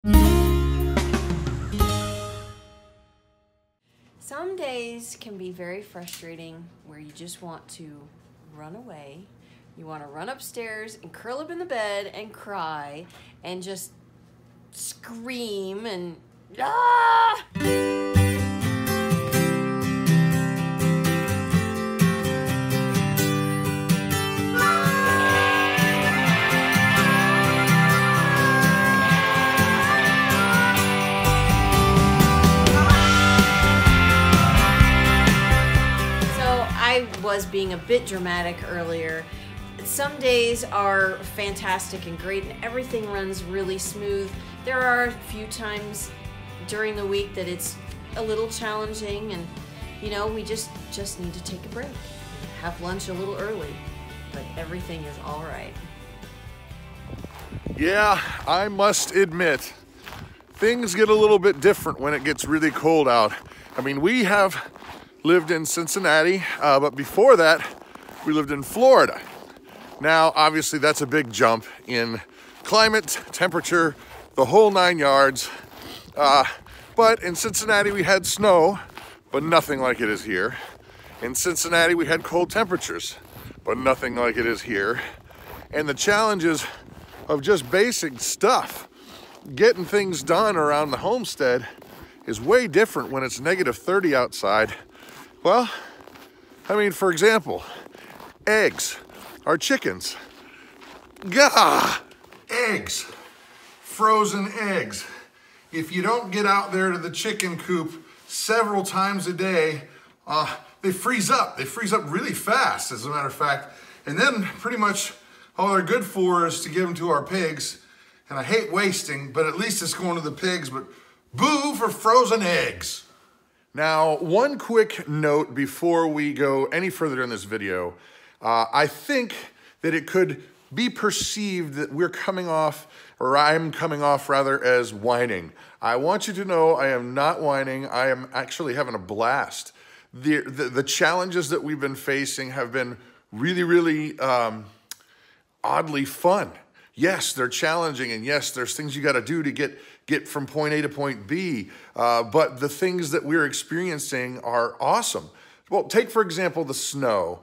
Some days can be very frustrating where you just want to run away. You want to run upstairs and curl up in the bed and cry and just scream and ah! I was being a bit dramatic earlier. Some days are fantastic and great and everything runs really smooth. There are a few times during the week that it's a little challenging and, you know, we just need to take a break. Have lunch a little early, but everything is all right. Yeah, I must admit, things get a little bit different when it gets really cold out. I mean, we have lived in Cincinnati, but before that, we lived in Florida. Now, obviously, that's a big jump in climate, temperature, the whole 9 yards. But in Cincinnati, we had snow, but nothing like it is here. In Cincinnati, we had cold temperatures, but nothing like it is here. And the challenges of just basic stuff, getting things done around the homestead, is way different when it's -30 outside. Well, I mean, for example, eggs, our chickens. Gah! Eggs, frozen eggs. If you don't get out there to the chicken coop several times a day, they freeze up. They freeze up really fast, as a matter of fact. And then pretty much all they're good for is to give them to our pigs. And I hate wasting, but at least it's going to the pigs, but boo for frozen eggs. Now, one quick note before we go any further in this video. I think that it could be perceived that we're coming off, or I'm coming off rather, as whining. I want you to know I am not whining. I am actually having a blast. The challenges that we've been facing have been really oddly fun. Yes, they're challenging, and yes, there's things you got to do to get from point A to point B, but the things that we're experiencing are awesome. Well, take, for example, the snow.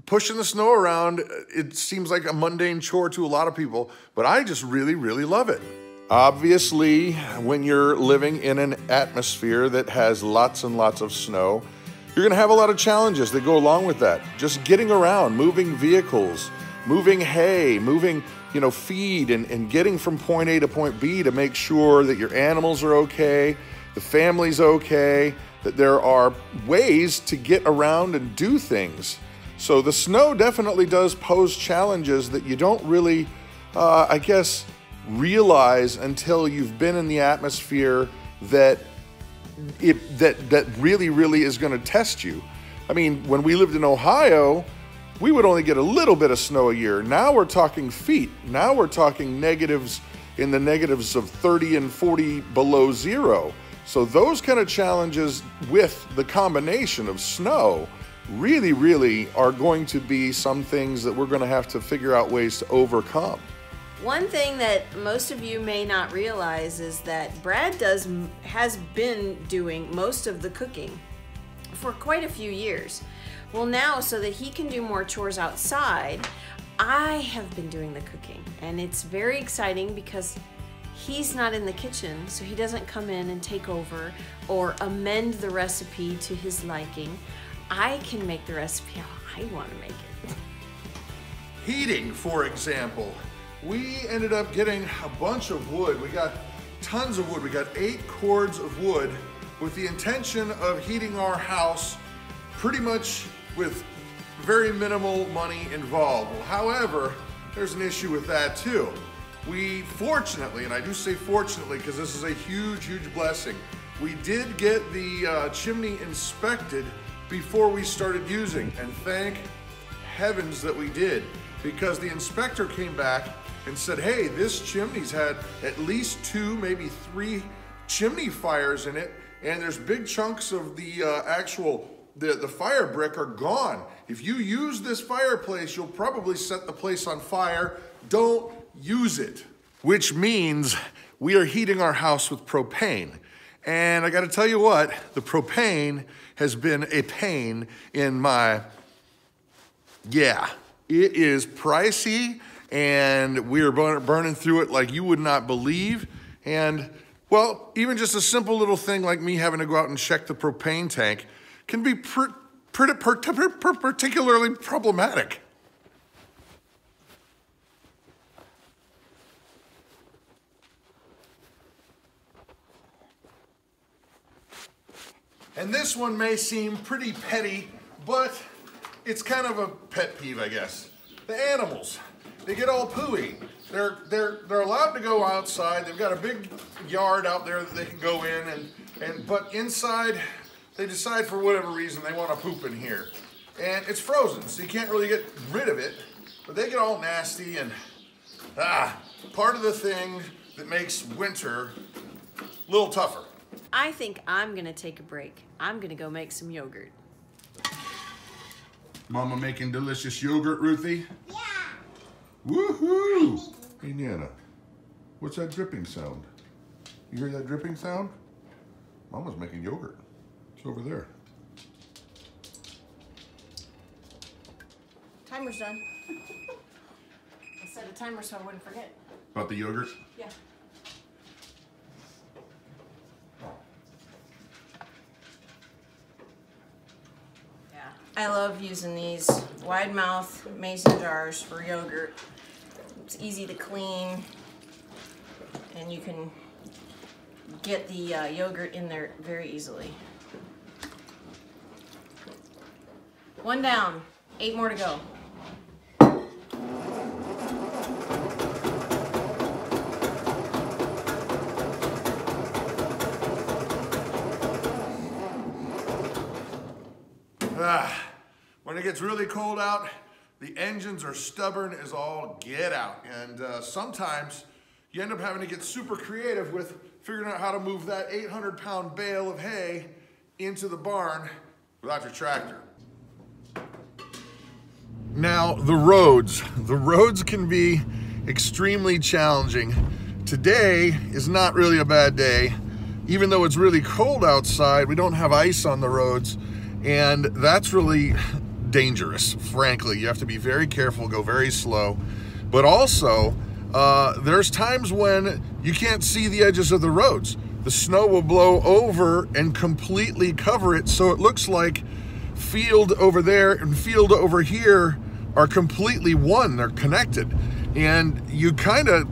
Pushing the snow around, it seems like a mundane chore to a lot of people, but I just really love it. Obviously, when you're living in an atmosphere that has lots and lots of snow, you're going to have a lot of challenges that go along with that. Just getting around, moving vehicles, moving hay, moving, you know, feed, and getting from point A to point B to make sure that your animals are okay, the family's okay, that there are ways to get around and do things. So the snow definitely does pose challenges that you don't really, I guess, realize until you've been in the atmosphere that really is going to test you. I mean, when we lived in Ohio, we would only get a little bit of snow a year. Now we're talking feet. Now we're talking negatives, in the negatives of 30 and 40 below zero. So those kind of challenges with the combination of snow really are going to be some things that we're going to have to figure out ways to overcome. One thing that most of you may not realize is that Brad has been doing most of the cooking for quite a few years. Well, now, so that he can do more chores outside, I have been doing the cooking, and it's very exciting because he's not in the kitchen, so he doesn't come in and take over or amend the recipe to his liking. I can make the recipe how I want to make it. Heating, for example. We ended up getting a bunch of wood. We got tons of wood. We got 8 cords of wood with the intention of heating our house pretty much with very minimal money involved. Well, however, there's an issue with that too. We fortunately, and I do say fortunately because this is a huge blessing, we did get the chimney inspected before we started using, and thank heavens that we did, because the inspector came back and said, hey, this chimney's had at least 2, maybe 3 chimney fires in it, and there's big chunks of the the fire brick are gone. If you use this fireplace, you'll probably set the place on fire. Don't use it. Which means we are heating our house with propane. And I gotta tell you what, the propane has been a pain in my, yeah, it is pricey and we are burning through it like you would not believe. And well, even just a simple little thing like me having to go out and check the propane tank can be particularly problematic. And this one may seem pretty petty, but it's kind of a pet peeve, I guess. The animals, they get all pooey. They're allowed to go outside. They've got a big yard out there that they can go in, but inside, they decide for whatever reason they want to poop in here. And it's frozen, so you can't really get rid of it, but they get all nasty and, part of the thing that makes winter a little tougher. I think I'm gonna take a break. I'm gonna go make some yogurt. Mama making delicious yogurt, Ruthie? Yeah. Woohoo! Hey, Nana, what's that dripping sound? You hear that dripping sound? Mama's making yogurt. It's over there. Timer's done. I set a timer so I wouldn't forget. About the yogurt? Yeah. I love using these wide mouth mason jars for yogurt. It's easy to clean and you can get the yogurt in there very easily. 1 down, 8 more to go. When it gets really cold out, the engines are stubborn as all get out. And sometimes you end up having to get super creative with figuring out how to move that 800-pound bale of hay into the barn without your tractor. Now, the roads can be extremely challenging. Today is not really a bad day. Even though it's really cold outside, we don't have ice on the roads, and that's really dangerous, frankly. You have to be very careful, go very slow. But also, there's times when you can't see the edges of the roads. The snow will blow over and completely cover it, so it looks like field over there and field over here are completely one, they're connected. And you kind of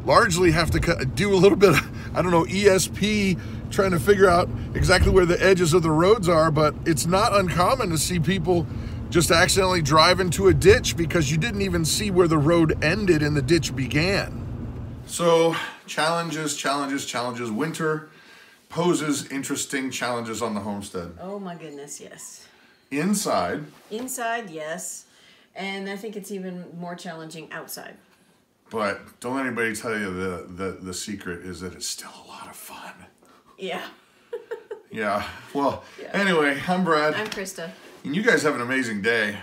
largely have to do a little bit of, I don't know, ESP, trying to figure out exactly where the edges of the roads are, but it's not uncommon to see people just accidentally drive into a ditch because you didn't even see where the road ended and the ditch began. So challenges. Winter poses interesting challenges on the homestead. Oh my goodness, yes. Inside, yes. And I think it's even more challenging outside. But don't let anybody tell you the secret is that it's still a lot of fun. Yeah. Yeah. Well, Anyway, I'm Brad. I'm Krista. And you guys have an amazing day.